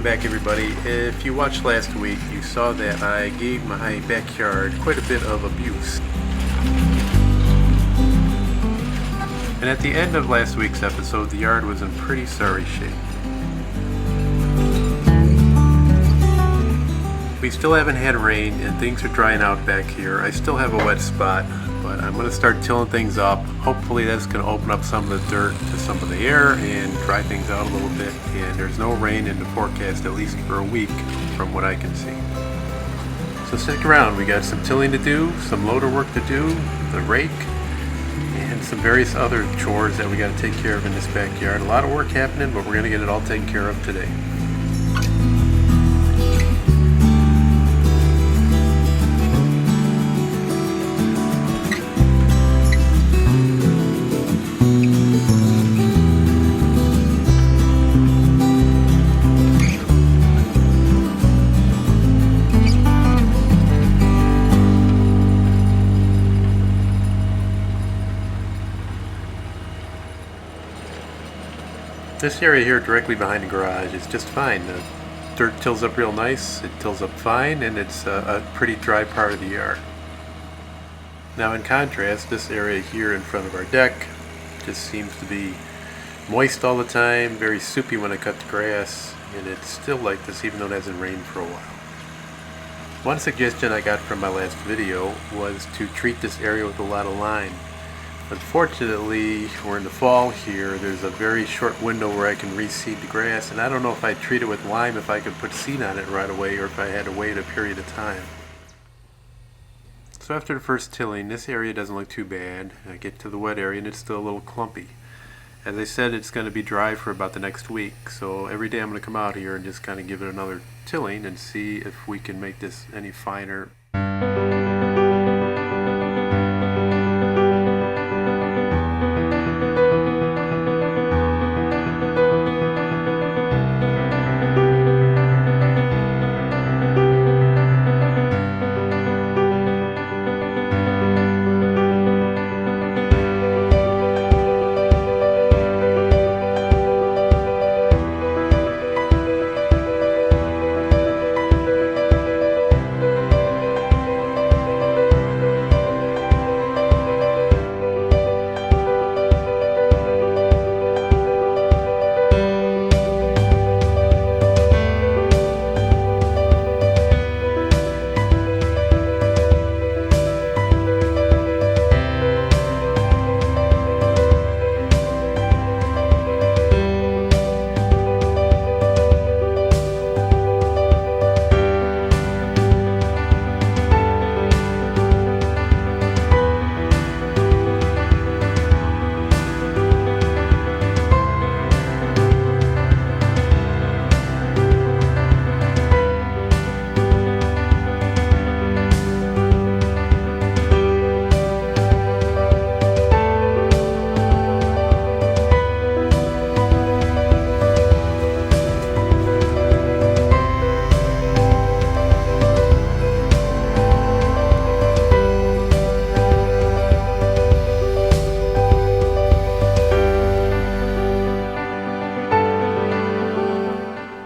Welcome back, everybody. If you watched last week, you saw that I gave my backyard quite a bit of abuse. And at the end of last week's episode, the yard was in pretty sorry shape. We still haven't had rain and things are drying out back here. I still have a wet spot, but I'm going to start tilling things up. Hopefully that's going to open up some of the dirt to some of the air and dry things out a little bit. And there's no rain in the forecast, at least for a week, from what I can see. So stick around. We got some tilling to do, some loader work to do, the rake, and some various other chores that we got to take care of in this backyard. A lot of work happening, but we're going to get it all taken care of today. This area here directly behind the garage is just fine. The dirt tills up real nice, it tills up fine, and it's a pretty dry part of the yard. Now in contrast, this area here in front of our deck just seems to be moist all the time, very soupy when I cut the grass, and it's still like this even though it hasn't rained for a while. One suggestion I got from my last video was to treat this area with a lot of lime. Unfortunately, we're in the fall here. There's a very short window where I can reseed the grass, and I don't know if I treat it with lime, if I could put seed on it right away, or if I had to wait a period of time. So after the first tilling, this area doesn't look too bad. I get to the wet area and it's still a little clumpy. As I said, it's going to be dry for about the next week, so every day I'm going to come out here and just kind of give it another tilling and see if we can make this any finer.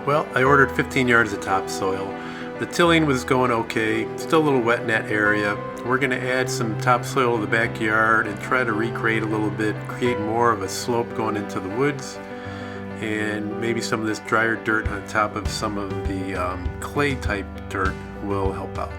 Well, I ordered 15 yards of topsoil. The tilling was going okay, still a little wet in that area. We're going to add some topsoil to the backyard and try to recreate a little bit, create more of a slope going into the woods, and maybe some of this drier dirt on top of some of the clay type dirt will help out.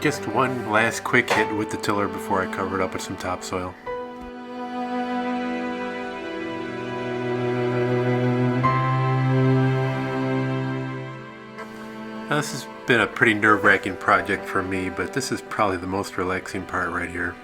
Just one last quick hit with the tiller before I cover it up with some topsoil. Now, this has been a pretty nerve-wracking project for me, but this is probably the most relaxing part right here.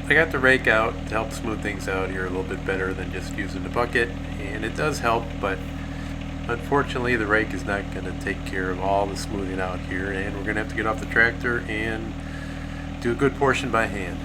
I got the rake out to help smooth things out here a little bit better than just using the bucket, and it does help, but unfortunately the rake is not going to take care of all the smoothing out here, and we're going to have to get off the tractor and do a good portion by hand.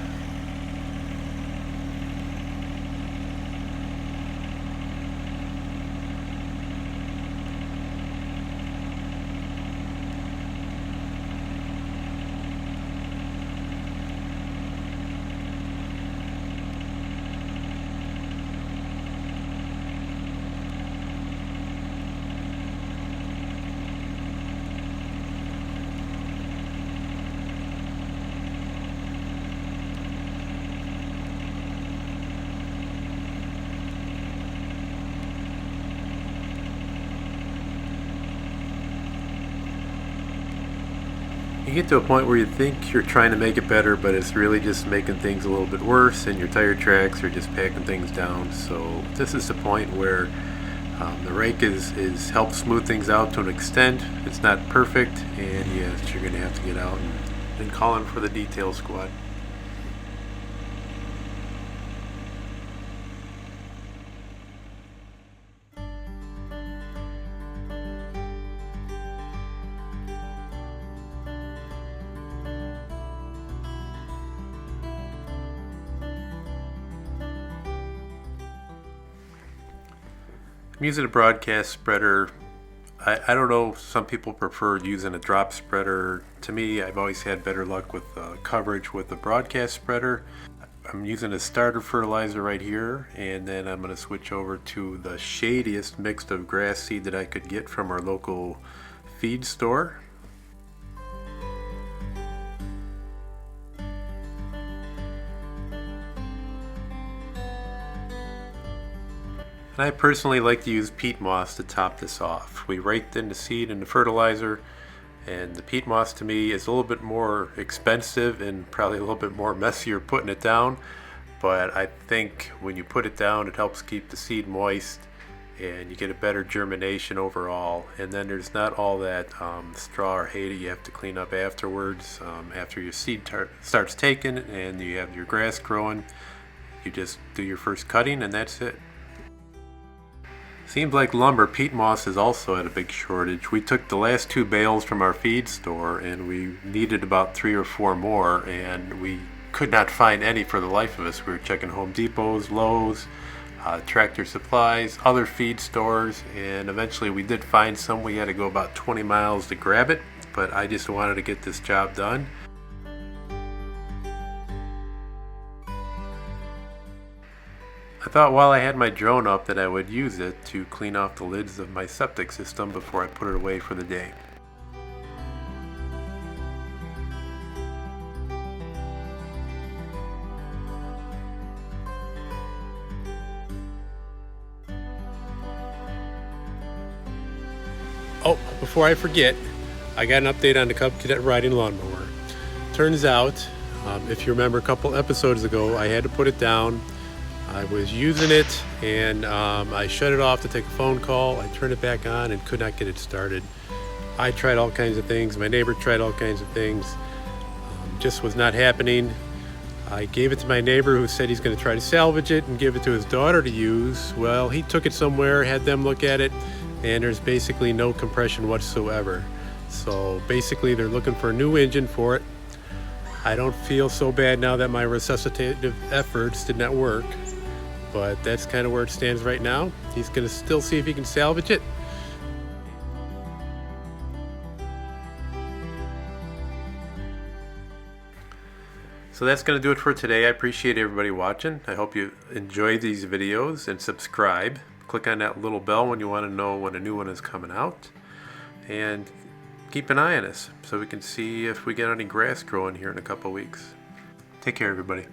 You get to a point where you think you're trying to make it better, but it's really just making things a little bit worse, and your tire tracks are just packing things down. So this is the point where the rake is helps smooth things out to an extent. It's not perfect, and yes, you're going to have to get out and call in for the detail squad. I'm using a broadcast spreader. I don't know, some people prefer using a drop spreader. To me, I've always had better luck with coverage with the broadcast spreader. I'm using a starter fertilizer right here, and then I'm going to switch over to the shadiest mix of grass seed that I could get from our local feed store. And I personally like to use peat moss to top this off. We raked in the seed and the fertilizer, and the peat moss to me is a little bit more expensive and probably a little bit more messier putting it down, but I think when you put it down it helps keep the seed moist and you get a better germination overall. And then there's not all that straw or hay that you have to clean up afterwards. After your seed starts taking and you have your grass growing, you just do your first cutting and that's it. Seems like lumber, peat moss is also at a big shortage. We took the last 2 bales from our feed store and we needed about 3 or 4 more, and we could not find any for the life of us. We were checking Home Depots, Lowe's, Tractor Supplies, other feed stores, and eventually we did find some. We had to go about 20 miles to grab it, but I just wanted to get this job done. I thought while I had my drone up that I would use it to clean off the lids of my septic system before I put it away for the day. Oh, before I forget, I got an update on the Cub Cadet Riding Lawnmower. Turns out, if you remember a couple episodes ago, I had to put it down. I was using it and I shut it off to take a phone call. I turned it back on and could not get it started. I tried all kinds of things. My neighbor tried all kinds of things. Just was not happening. I gave it to my neighbor who said he's going to try to salvage it and give it to his daughter to use. Well, he took it somewhere, had them look at it, and there's basically no compression whatsoever. So basically they're looking for a new engine for it. I don't feel so bad now that my resuscitative efforts did not work. But that's kind of where it stands right now. He's going to still see if he can salvage it. So that's going to do it for today. I appreciate everybody watching. I hope you enjoy these videos and subscribe. Click on that little bell when you want to know when a new one is coming out. And keep an eye on us so we can see if we get any grass growing here in a couple weeks. Take care, everybody.